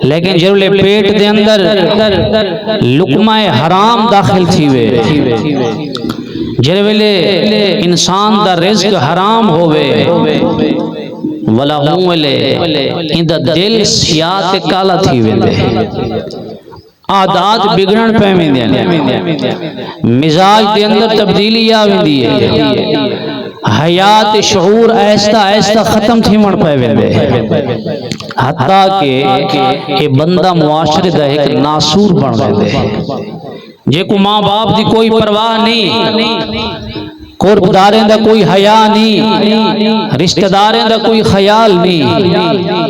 لیکن جرلے پیٹ دے اندر لقمہ حرام داخل تھی وے، جر ویلے انسان دا رزق حرام ہوئے ولا ہوں ویلے ان دا دل سیاہ تے کالا تھی ویندے، عادات بگڑن پہ ویندے، مزاج دے اندر تبدیلی آویندی ہے، حیات شعور ایستا ایستا ختم تھی من پہ ویندے، حتیٰ کہ یہ بندہ معاشرے دا ایک ناسور بن ویندے، جے کو ماں باپ دی کوئی پرواہ نہیں، قربداریں دا کوئی حیا نہیں، رشتہ داریں دا کوئی خیال نہیں،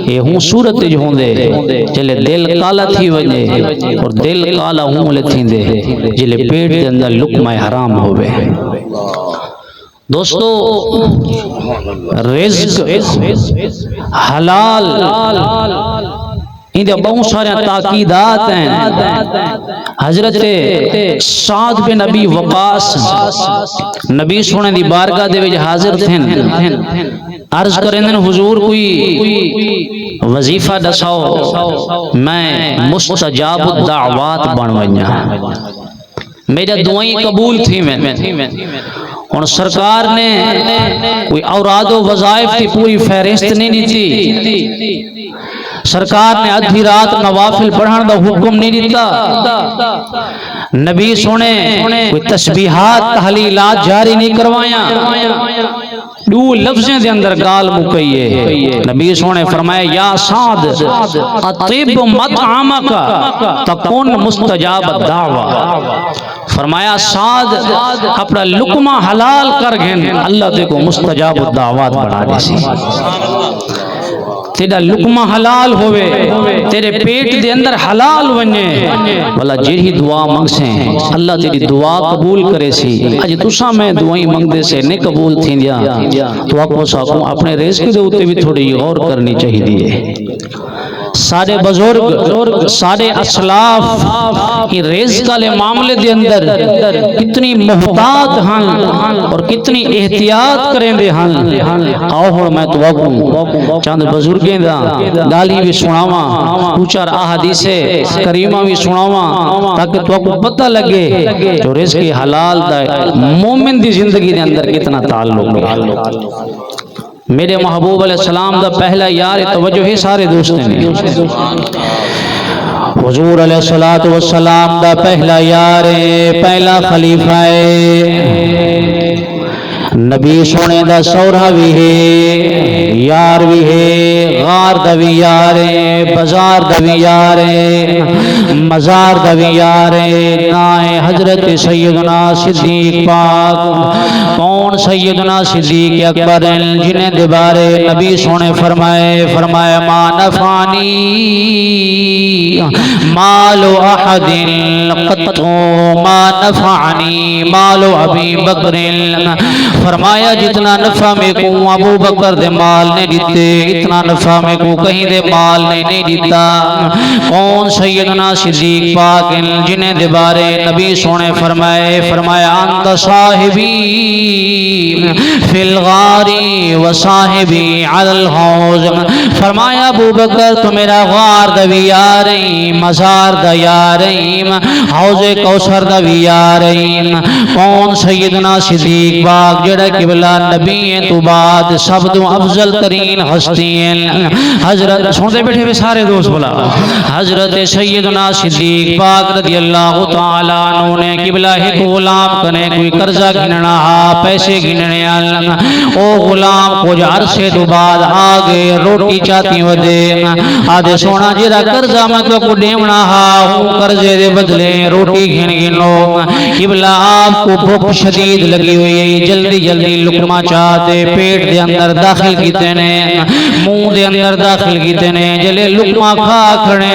یہ ہوں صورت جو ہوں دے جلے دل کالا تھی وجے اور دل کالا ہوں لے تھی دے جلے پیٹ دے اندر لقمہ حرام ہوئے۔ دوستو رزق حلال اندھے بہت سارے تاکیدات ہیں۔ حضرت سعد بن نبی وقاص نبی سونے دی بارگاہ دے وچ حاضر تھے، عرض کریں حضور کوئی وظیفہ دساؤ میں مستجاب الدعوات بن ونجا، میرا دعائیں قبول تھی میں۔ اور سرکار نے کوئی اوراد و وظائف کی پوری فہرست نہیں دی، سرکار نے ادھی رات نوافل پڑھان دا حکم نہیں دیتا، نبی سونے کوئی تسبیحات تحلیلات جاری نہیں کروایا، دو لفظیں دے اندر گال مکئیے، نبی سونے فرمایا یا سعد اطیب مطعمک تکون مستجاب الدعوہ، فرمایا سعد اپنا لقمہ حلال کر گھن اللہ تے کو مستجاب الدعوات بنا دے سی، تیرا لقمہ حلال ہوئے، تیرے پیٹ دے اندر حلال ونجے، والا جیڑی دعا منگ سے اللہ تیری دعا قبول کرے سی۔ آج تسا میں دعائیں منگ دے سے نہیں قبول تھی دیا تو آپ ساکوں اپنے رزق دے ہوتے بھی تھوڑی غور کرنی چاہی دیئے۔ سارے بزرگ سارے اسلاف کی رزق والے معاملے دے اندر کتنی محتاط ہن اور کتنی احتیاط کریں دے ہن۔ آؤ میں تو آگوں چاند بزرگیں دا گالی بھی سناواں، پوچھار احادیث کریمہ بھی سناواں تاکہ تو آگوں پتہ لگے جو رزق حلال دا مومن دی زندگی دے اندر کتنا تعلق ہے۔ میرے محبوب علیہ السلام دا پہلا یار توجہ ہے سارے دوستیں نے، حضور علیہ السلام دا پہلا یار پہلا خلیفہ نبی سونے دا سورہ بھی ہے، یار بھی ہے، غار دا بھی یار ہے، بازار دا بھی یار ہے، مزار دا بھی یار ہے، نائے حضرت سیدنا صدیق پاک۔ کون سیدنا صدیق اکبر جنہیں دوبارے نبی سونے فرمائے ما نفعنی مال احد قط ما نفعنی مال ابی بکر، فرمایا جتنا نفع میں کو ابو بکر دے مال نے دیتے اتنا نفع میں کو کہیں دے مال نے نہیں دیتا۔ کون سیدنا صدیق پاک جنہیں دے بارے نبی سونے فرمایا انت صاحبی فی الغاری و صاحبی علی الحوض، فرمایا ابو بکر تو میرا غار دا بھی یاریں، مزار دا یاریں، حوض کوثر دا بھی یاریں۔ کون سیدنا صدیق پاک جڑا قبلہ نبی تو بعد سب تو افضل ترین ہستی ہیں، حضرت سنتے بیٹھے ہوئے سارے دوست بولا حضرت سیدنا صدیق پاک رضی اللہ تعالیٰ عنہ نے قبلہ ایک غلام کنے کوئی قرضہ گھننا ہا پیسے گھننے او غلام کچھ عرصے تو بعد آگے روٹی چاہتی ہو دے آدھے سونا جیرا قرضہ میں تو کو ڈیمنا ہا ہوں قرضے دے بدلے روٹی گھنو، قبلہ آپ کو بھوک شدید لگی ہوئی، جلدی لقمہ چاہتے پیٹ دے اندر داخل کیتے نے، منہ دے اندر داخل کیتے نے، جلے لقمہ کھا کھڑے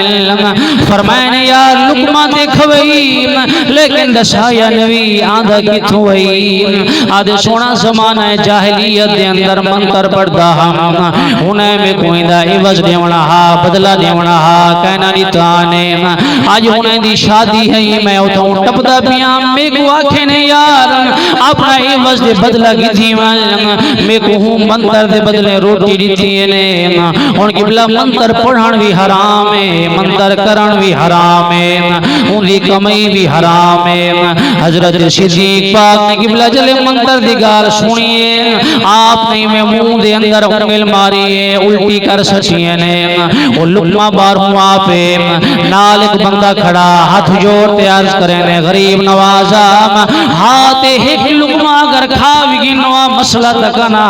فرمائنے یار لقمہ دیکھ وئی لیکن دسایا نبی آدھا کتھوں وئی، آدھے سونا زمانہ جاہلیت دے اندر منتر پڑھدا ہم انہیں میں کوئی دا عوض دیونا ہا بدلہ دیونا ہا کہنا نیتانے آج انہیں دی شادی ہے میں اتھوں ٹپدا پیام میں کو آکھے نے یار اپنا عوض دے بدلہ کی تھی میں کو منتر دے بدلے روٹی دیتی نے ان قبلہ منتر پڑھن بھی حرام ہے منتر کرن بھی حرام ہے ان کی کمائی بھی حرام ہے حضرت صدیق پاک نے قبلہ جلے منتر دی گال سنیے آپ نے میں منہ دے اندر انگل ماری ہے الٹی کر سچیے نے وہ لقمہ بار ہوا پہ نال ایک بندہ کھڑا ہاتھ جوڑتے عرض کرنے غریب نوازا ہاتھ ایک لقمہ اگر کھا بھی نوا مسئلہ تکنا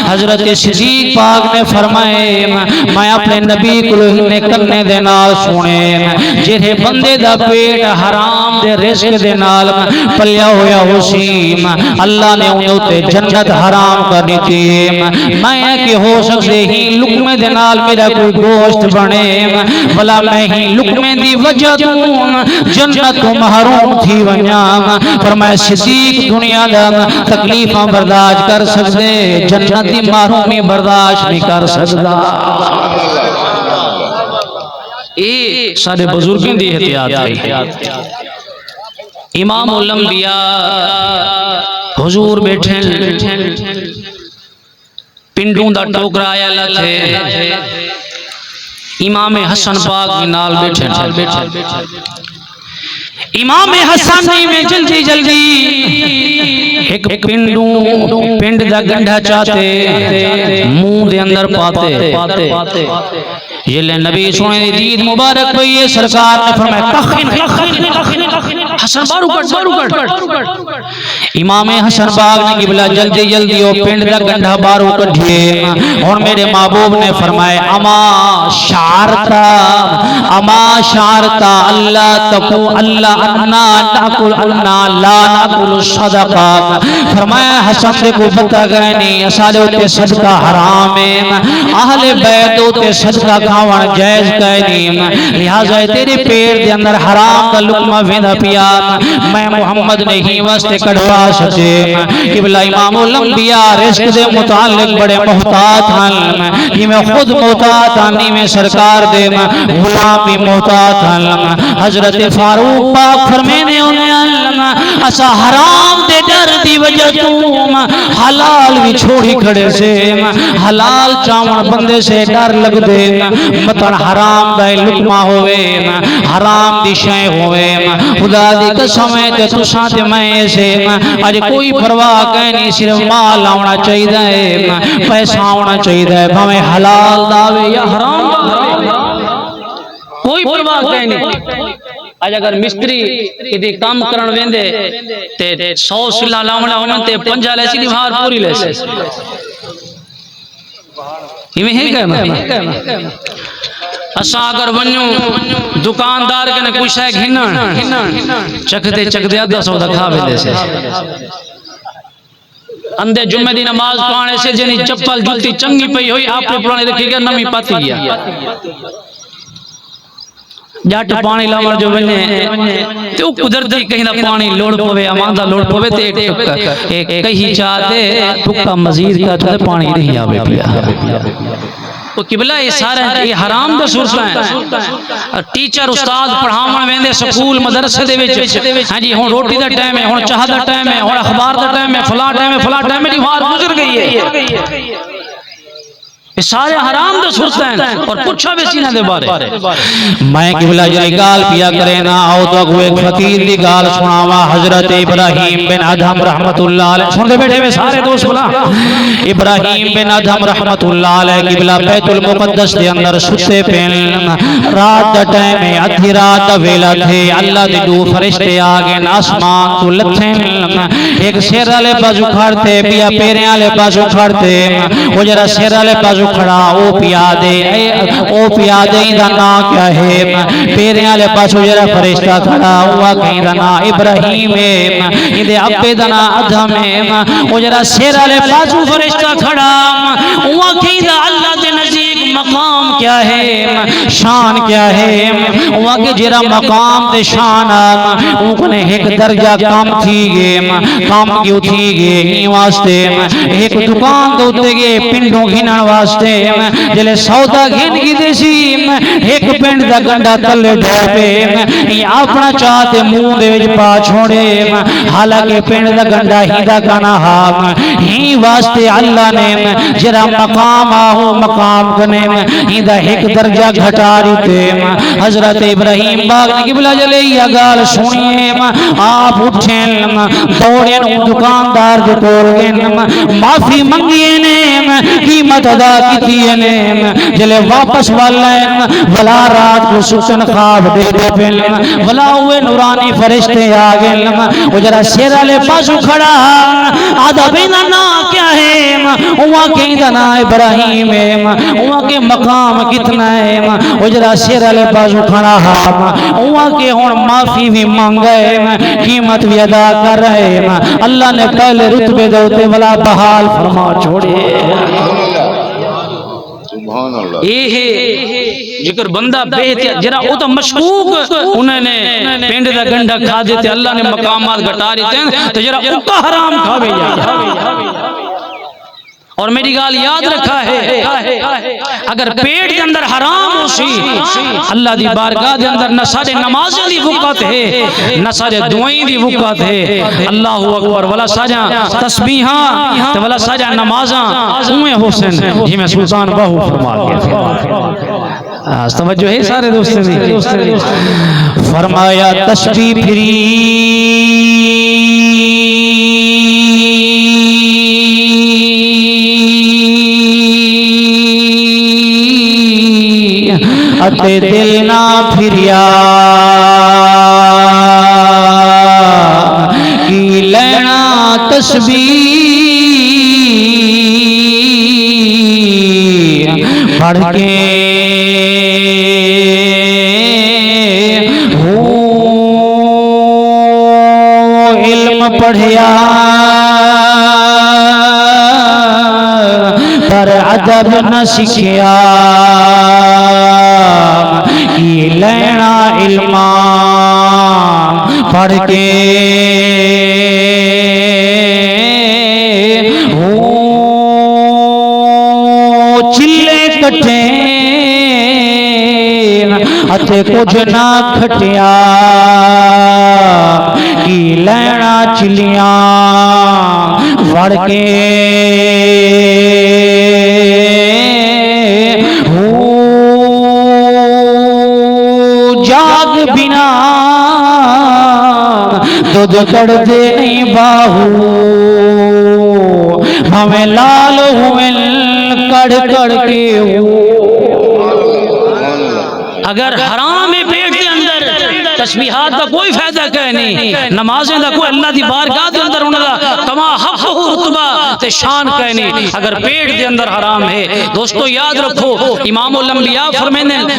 حضرت صدیق پاک نے فرمائے میں اپنے نبی کو نے کرنے دے نال سنے جہے بندے دا پیٹ حرام دے رزق دے نال پلیا ہویا حسیم اللہ نے انہوں تے جنت حرام کرنی تھی میں کہ ہو سکتے ہی لقمے دے نال میرا کوئی گوشت بنے بلا میں ہی لقمے دی وجہ دوں جنت کو محروم تھی ونیا فرمائے صدیق دنیا دا تکلیفاں برداشت کر سکتے جنت دی محرومی برداشت نہیں کر سکتا اے سارے بزرگوں دی احتیاط ہے امام الانبیاء حضور بیٹھیں پنڈوں دا ٹوکرا آیا لتھے امام حسن پاک نال بیٹھیں امام حسن میں جلدی جلدی ایک پنڈ دا گنڈا چاہتے منہ دے اندر پاتے یہ لے نبی سونے دی دید مبارک بھئی سرکار نے فرمایا حسن بارو کٹ امام حسن باغ نے قبلہ جلدی جلدی وہ پنڈ دا گنڈا بارو کٹھئے اور میرے محبوب نے فرمائے اما شعرتا اللہ تکو اللہ انا ناکل انا لا ناکل صدقات فرمایا حسن سے کو بتا گئے نہیں اسالے ہوتے صدقہ حرام ہے اہل بیت ہوتے صدقہ کھاوان جائز گئے نہیں لہذا تیرے پیر دے اندر حرام کا لقمہ ویندہ پیا میں محمد نہیں واسطے کڑوا سچے قبلہ امام الانبیاء رزق دے متعلق بڑے محتاط ہیں یہ میں خود محتاط ہوں میں سرکار دے غلام بھی محتاط ہیں حضرت فاروق پاک فرمینے انہیں اسا حرام دے ڈر دی وجہ تم حلال بھی چھوڑی کھڑے سے حلال چاون بندے سے ڈر لگ دے مطلب حرام دا لقمہ ہوئے حرام دی شے ہوئے خدا دی قسم ہے تے تساں تے میں سے اج کوئی پرواہ نہیں صرف مال آنا چاہیے پیسہ آنا چاہیے بھاویں حلال داوے یا حرام کوئی پرواہ نہیں آج اگر مستری کدی کام کرن ویندے تے 100 سلا لاونا ہونا تے 50 لے سی دیوار پوری لے سی یہ ہے کہ اسا اگر ونیو دکاندار کنے کوئی شے گھنن چکھتے چکھتے آدھا سودا کھا ویندے سے اندے جمعے دی نماز پڑھنے سے جنی چپل جوتی چنگی پئی ہوئی آپ نے پرانے رکھی گیا نمی پاتی گیا جاٹ پانی لاور جو بنے تو قدرتی کہیں نہ پانی لوڑ پوے اماندہ لوڑ پوے تے ایک کہیں چاہتے ٹکا مزید کا تھا پانی نہیں آوے پیا وہ قبلہ یہ سارے یہ حرام دا سورسہ ہیں ٹیچر استاد پڑھاون ویندے سکول مدرسے دے وچ ہاں جی ہن روٹی دا ٹائم ہے ہن چاہ دا ٹائم ہے ہن اخبار دا ٹائم ہے فلاں ٹائم ہے فلاں ٹائم ہے دیوار گزر گئی ہے یہ سارے حرام دا سورسہ ہیں اور پوچھا بھی سینہ دے بارے میں قبلہ جلی گال پیا کرے نا آؤ تو اگو ایک فقیر دی گال سناوا حضرت ابراہیم بن ادھم رحمت اللہ علیہ سن دے بیٹھے میں سارے دوست بلا ابراہیم بن ادھم رحمت اللہ علیہ قبلہ بیت المقدس دے اندر ستے پین رات دا ٹائم ہے ادھی رات دا ویلا تھے اللہ دے دو فرشتے آگے آسمان تو لتھیں ایک سیر والے بازو کھڑتے پیا پیرے والے بازو کھڑتے وہ جرا سیر والے بازو کھڑا او پیادے دا نام کیا ہے پیرے والے پاسو جرا فرشتہ کھڑا ہوا کہیں دا نام ابراہیم ہے یہ ابے دا نام ادھم ہے وہ جرا سیر والے پاسو فرشتہ کھڑا ہوا کہیں دا اللہ دے نزدیک مقام کیا ہے شان کیا ہے وہاں کے جرا مقام تے شان انہیں ایک درجہ کام تھی گے کام کیوں تھی گے ہی واسطے ایک دکان تو اتے گے پنڈوں گھنان واسطے جلے سودا گھن کی دیسی ایک پنڈ دا گنڈا تلے ڈھوپے یہ اپنا چاہتے منہ دے وچ پا چھوڑے حالانکہ پنڈ دا گنڈا ہی دا کنا ہی واسطے اللہ نے جرا مقام آہو مقام کنے ہی دا ایک درجہ گھٹا دیتے حضرت ابراہیم باغ نے قبلہ جلے یا گال سنیے آپ اٹھیں دوڑیں دکاندار دے کول گئے معافی منگیے نے قیمت ادا کیتی نے جلے واپس والیں ولا رات کو سکن خواب دے دے پھل ولا ہوئے نورانی فرشتے آگئے وہ جرا شیرہ لے پاسو کھڑا آدھا بینا نا کیا ہے وہاں کے نا ابراہیم ہے وہاں کے مقام کتنا ہے وہ جرا شیرہ لے پاسو کھڑا وہاں کے ہون معافی بھی مانگئے قیمت بھی ادا کر رہے اللہ نے پہلے رتبے دوتے ولا بحال فرما چھوڑے یہ ہے جکر بندہ بہت جرا او تو مشکوک انہیں نے پینڈ دا گنڈا کھا دیتے اللہ نے مقامات گھٹا دیتے ہیں تو جرا اوکا حرام کھاوے جا اور میری گال یاد رکھا ہے اگر پیٹ کے اندر حرام ہو سی اللہ دی بارگاہ دے اندر نہ سارے نمازیں دی وقت ہے نہ سارے دعائیں دی وقت ہے اللہ اکبر ولا ساجا تسبیحاں ولا ساجا نمازاں اوے حسین جی میں سلطان باہو فرما گیا توجہ ہے سارے دوستوں نے فرمایا تسبیح پھری اتے دل نہ پھریا کی لینا تسبیح پڑھ کے علم پڑھیا پر ادب نہ سیکھیا کی لینا علم پڑھ کے چلے کٹے ہتھے کچھ نہ کھٹیا کی لینا چلیاں پڑھ کے جاگ بنا دودھ کڑ دے نہیں باہو ہمیں لال ہوئے کڑ کڑ کے اگر حرام ہے پیٹ کے اندر تسبیحات کا کوئی فائدہ کہ نہیں نمازیں دا کوئی اللہ دی بارگاہ دے اندر انہاں دا کما حق رتبہ تے شان کہ نہیں اگر پیٹ دے اندر حرام ہے دوستو یاد رکھو امام الانبیاء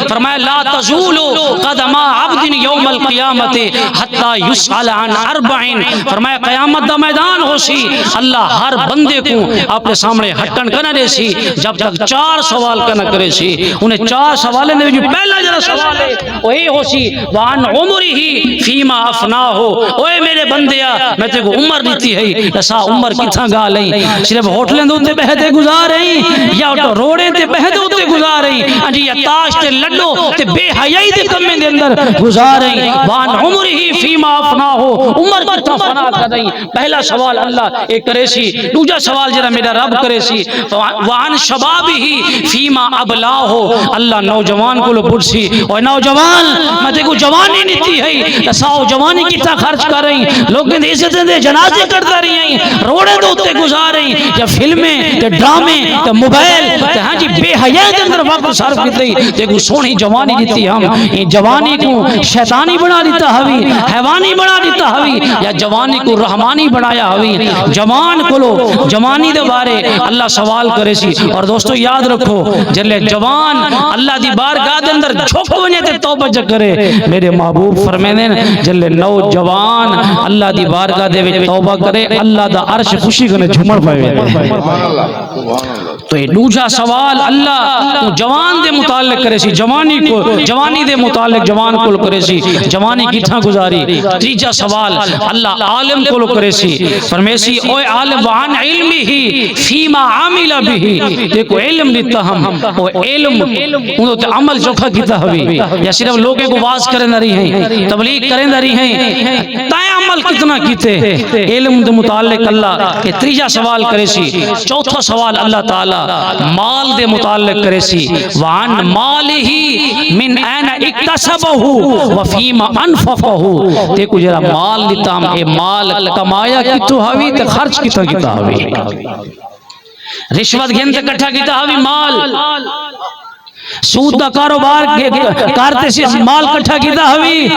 فرمایا لا تزول قدم عبد یوم القیامت حتی یسأل عن اربع فرمایا قیامت دا میدان ہو سی اللہ ہر بندے کو اپنے سامنے ہٹن کنا دے سی جب تک 4 سوال کنا کرے سی انہیں 4 سوالیں نے جو پہلا جڑا سوال ہے وہی ہو سی وان عمری ہی فیما افنا ہو اوے میرے بندیا میں تے کو عمر دیتی ہے ایسا عمر کتھاں گا لئی صرف ہوٹلیں دوتے بہتے گزار رہی یا روڑے تے بہتے ہوتے گزار رہی انجی یا تاش تے لڈو تے بے حیائی تے کمیں دے اندر گزار رہی وان عمری ہی فیما افنا ہو عمر کتھاں فنا کر رہی پہلا سوال اللہ ایک کرے سی دوجا سوال جرا میرا رب کرے سی وان شباب ہی فیما ابلا ہو اللہ نوجوان کو لو پڑسی اور نوجوان میں تے کو جوانی نیتی ہے ساؤ جوانی کتا خرچ کر رہی لوگ دے عزتیں دے جنازے کرتا رہی ہیں روڑے دوتے گزار رہی یا فلمیں یا ڈرامے یا موبائل ہاں جی بے حیاء کے اندر وقت صرف کرتے تے کو سونی جوانی دیتی ہم یہ جوانی کو شیطانی بنا دیتا ہوئی حیوانی بنا دیتا ہوئی یا جوانی کو رحمانی بنایا ہوئی جوان کو لو جوانی دے بارے اللہ سوال کرے سی اور دوستو یاد رکھو جلے جوان اللہ دی بارگاہ دے اندر جھوک ونے تے توبہ کرے میرے محبوب محبوب فرمیندے جلے نوجوان اللہ دی بارگاہ دے وچ توبہ کرے اللہ دا عرش خوشی کنے جھومڑ پائے. تو یہ دوسرا سوال اللہ جوان دے متعلق کرے سی، جوانی دے متعلق جوان کو کرے سی، جوانی کتھا گزاری. تیجا سوال اللہ عالم کو کرے سی، فرمیسی اوے عالم وعن علمی ہی فیما عامل بھی. دیکھو علم دیتا ہم وہ علم انہوں تے عمل چوکھا کیتا ہوئی یا صرف لوگیں کو واز کریں نہ رہی ہیں، تبلیغ کریں نہ رہی ہیں، تائیں عمل کتنا کیتے علم دے متعلق اللہ. یہ تیجا سوال کرے سی. چوتھا سوال اللہ تعالی مال دے متعلق کرے سی، وعن مالہی من این اکتسبہ وفیما انفقہ. دیکھو جرا مال لیتا ہم اے مال کمایا کتو ہوئی تے خرچ کتنا کیتا ہوئی. رشوت گھن تے کٹھا کیتا ہوئی مال، سود دا کاروبار کرتے سے مال کٹھا کیتا ہوئی،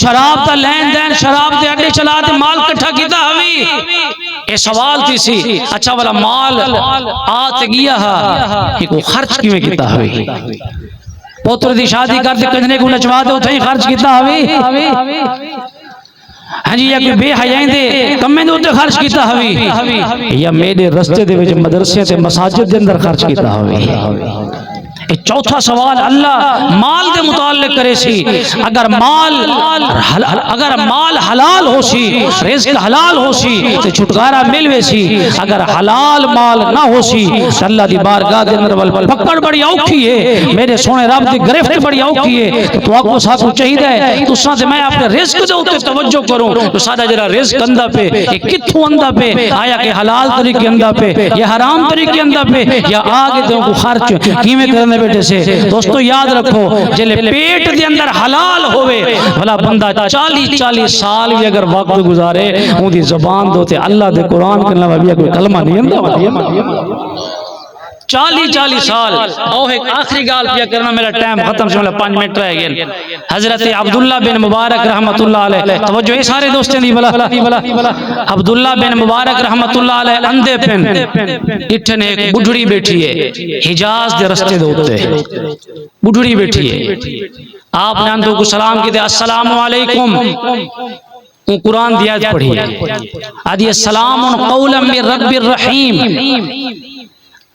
شراب دا لین دین شراب دے اڈے چلا دے مال کٹھا کیتا ہوئی. اے سوال تھی سی اچھا والا مال آت گیا ہے کہ کو خرچ کیویں کیتا ہوئی. پوتر دی شادی کرتے کنجنے کو نچوا دے اتھیں خرچ کیتا ہوئی. ہاں جی یا کوئی بے حیائیں دے کمیں دے اتنے خرچ کیتا ہوئی، یا میرے رستے دے وچ مدرسے تے مساجد دے اندر خرچ کیتا ہوئی. چوتھا سوال اللہ مال دے متعلق کرے سی. اگر مال حلال ہو سی، رزق حلال ہو سی تو چھٹکارا ملوے سی. اگر حلال مال نہ ہو سی اللہ دی بارگاہ دے اندر پکڑ بڑی اوکھی ہے، میرے سونے رب دی گرفت بڑی اوکھی ہے. تو آپ کو ساتھ چاہیے ہے تو ساتھ سے میں اپنے رزق دے اوپر توجہ کروں. تو سادہ جرا رزق اندہ پہ یہ کتھوں اندہ پہ آیا کہ حلال طریقے اندہ پہ یا حرام طریقے اندہ پہ یا آگے دوں کو خرچ کیویں کرنے بیٹے سے. دوستو یاد رکھو جلے پیٹ دے اندر حلال ہوئے بھلا بندہ 40 سال بھی اگر وقت گزارے ان دی زبان دوتے اللہ دے قرآن کرنا بھی کوئی کلمہ نہیں اندہ. 40 سال. اوہ ایک آخری گال پیا کرنا، میرا ٹائم ختم سے مطلب 5 منٹ رہ گئے. حضرت عبداللہ بن مبارک رحمت اللہ علیہ، توجہ یہ سارے دوستیں دی بلا. عبداللہ بن مبارک رحمت اللہ علیہ اندھے پن اٹھنے ایک بڑھڑی بیٹھی ہے حجاز دے رستے دوتے، بڑھڑی بیٹھی ہے. آپ نے اندھوں کو سلام کی دے السلام علیکم، قرآن دی آیت پڑھی ہے آدھی السلام قولا من رب الرحیم.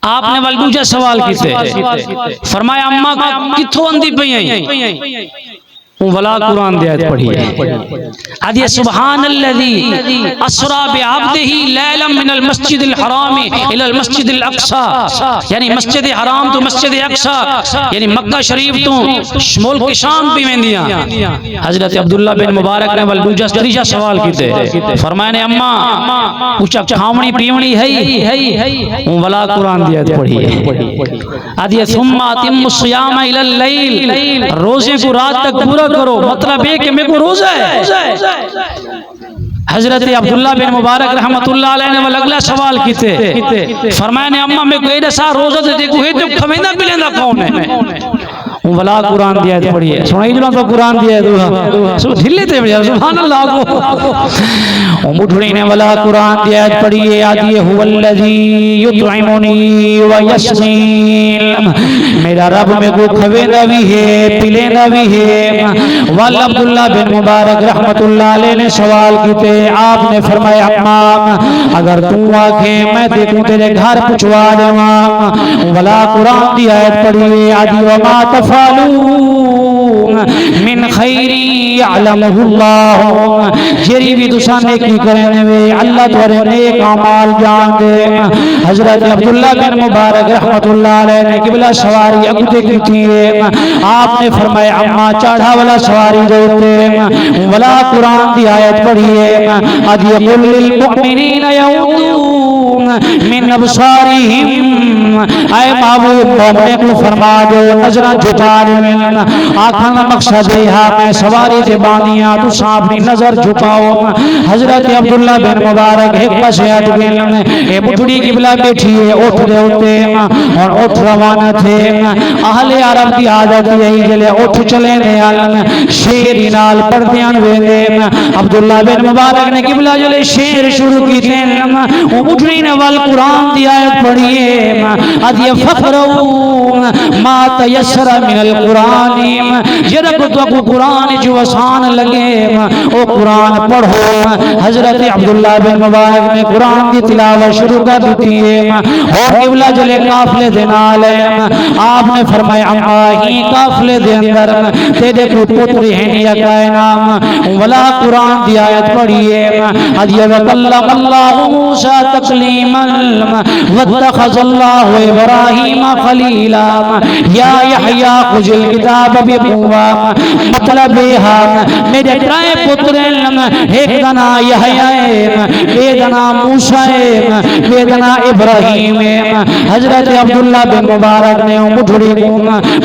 آپ نے والدوجہ سوال کیتے فرمایا اماں کتھو اندھی پہ ہیں ولا قرآن دی آیت پڑھی ہے آدھی سبحان اللذی اسرا بعبدہ لیلا من المسجد الحرام الى المسجد الاقصى. یعنی مسجد حرام تو مسجد اقصى یعنی مکہ شریف تو ملک شام بھی میں دیا. حضرت عبداللہ بن مبارک نے والدوجہ تریجہ سوال کیتے فرمایا نے اماں پوچھا کھاونی پیونی ہے ولا قرآن دی آیت پڑھی ہے آدھی ثم اتم الصیام الى اللیل، روزے کو رات تک پورا کرو، مطلب ہے کہ میں کو روزہ ہے. حضرت عبداللہ بن مبارک رحمت اللہ علیہ نے اگلا سوال کیتے فرمایا نے اماں میں کو ایڈا سا روزہ دے دیکھو ہے تو کھمیندہ پلیندہ کون ہے ولا قرآن دی آیت پڑھی ہے. سنائی جنہاں تو قرآن دی آیت سو ڈھلے تے بڑھیا سبحان اللہ کو مٹھڑی نے ولا قرآن دی آیت پڑھی ہے آدھی هو الذی یطعمنی ویسقین. میرا رب میں کو کھویندہ بھی ہے پلیندہ بھی ہے. والا عبداللہ بن مبارک رحمت اللہ علیہ نے سوال کیتے آپ نے فرمایا اماں اگر تو آکھیں میں دیکھوں تیرے گھر پچھوا دیواں ولا قرآن دی آیت پڑھی ہے آدھی وما من خیری یعلمہ اللہ. جری بھی دوسرا نیکی کرنے وے اللہ تورے نیک اعمال جان دے. حضرت عبداللہ بن مبارک رحمت اللہ علیہ نے قبلہ سواری اگتے کی ہے آپ نے فرمایا اماں چاڑھا والا سواری دوتے ولا قرآن دی آیت پڑھی ہے آدھی قل للمؤمنین یغضوا من ابصارہم. اے محبوب مومنے کو فرما دو نظرہ جھکا دے. آنکھاں کا مقصد ہے میں سواری سے باندیاں تو اپنی نظر جھکاؤ. حضرت عبداللہ بن مبارک ایک پسے ہٹ گئے اے بٹھڑی قبلہ بیٹھی ہے اٹھ دے ہوتے اور اٹھ روانہ تھے. اہل عرب کی عادت یہی جلے اٹھ چلے نے شیری نال پڑھدیاں ویندے. عبداللہ بن مبارک نے قبلہ جلے شیر شروع کی تھے وہ بٹھڑی نے والقرآن دی آیت پڑھیے ادھی فقروا ما تیسر من القرآن جڑا کو قرآن جو آسان لگے او قرآن پڑھو۔ حضرت عبداللہ بن مبارک نے قرآن کی تلاوت شروع کر دی ہے اور قبلہ جلے قافلے دے نال آپ نے فرمایا اما ہی قافلے دے اندر تیرے کو پتر ہیں یا کائنام ولا قرآن دی آیت پڑھیے حضرت وکلم اللہ موسیٰ تکلیما واتخذ اللہ ابراہیم خلیلا یا یحییٰ خذ الکتاب بقوہ مطلب ہے میرے ترائے پتر ایک دنا یحییٰ بے دنا موسیٰ بے دنا ابراہیم حضرت عبداللہ بن مبارک نے مٹھڑی کو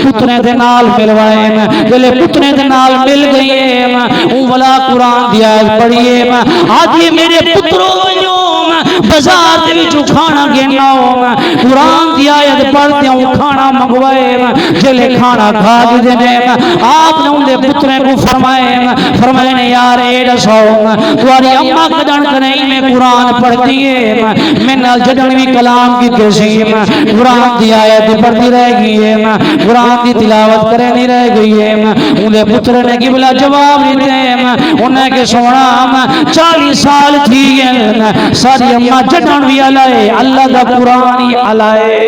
پترے دے نال ملوائے جلے پترے دے نال مل گئے اولا قرآن دیا پڑھئے آج یہ میرے پتروں بازار دے وچوں کھانا گھنا ہو قرآن دی آیت پڑھتے ہوں کھانا منگوائے جلے کھانا کھا دینے آپ نے ان دے پترے کو فرمائے نے یار ایڈا سو تواری اممہ کدن کنائی میں قرآن پڑھ دیئے میں نال جدنوی کلام کی کیسی قرآن دی آیت پڑھتی رہ گئی ہے قرآن دی تلاوت کرے نہیں رہ گئی ہے ان دے پترے نے قبلہ جواب دیتے انہیں کہ سونا 40 سال تھی ساری اممہ جٹن بھی علائے اللہ دا قرآن ہی علائے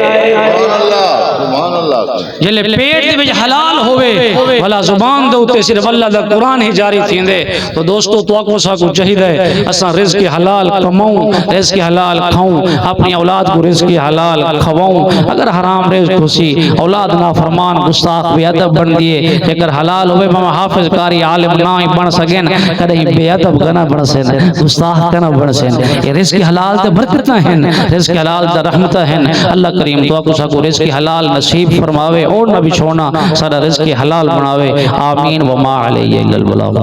جلے پیٹ دے وچ حلال ہوئے بھلا زبان دے اوتے صرف اللہ دا قرآن ہی جاری تھیندے تو دوستو تو کو سا کو چاہیے اساں رزق حلال کماؤں رزق حلال کھاؤں اپنی اولاد کو رزق حلال کھواؤں اگر حرام رزق ہوسی اولاد نافرمان گستاخ بے ادب بن دیے اگر حلال ہوئے ماما حافظ قاری عالم نہ بن سکیں کدی بے ادب نہ بن سکیں گستاخ نہ بن سکیں یہ رزق حلال تے برکتاں ہیں رزق حلال تے رحمتاں ہیں اللہ کریم تو کو سا کو رزق حلال نصیب فرماوے اور نہ بچھونا سارا رزق حلال بناوے آمین وما علیہ الا البلاغ۔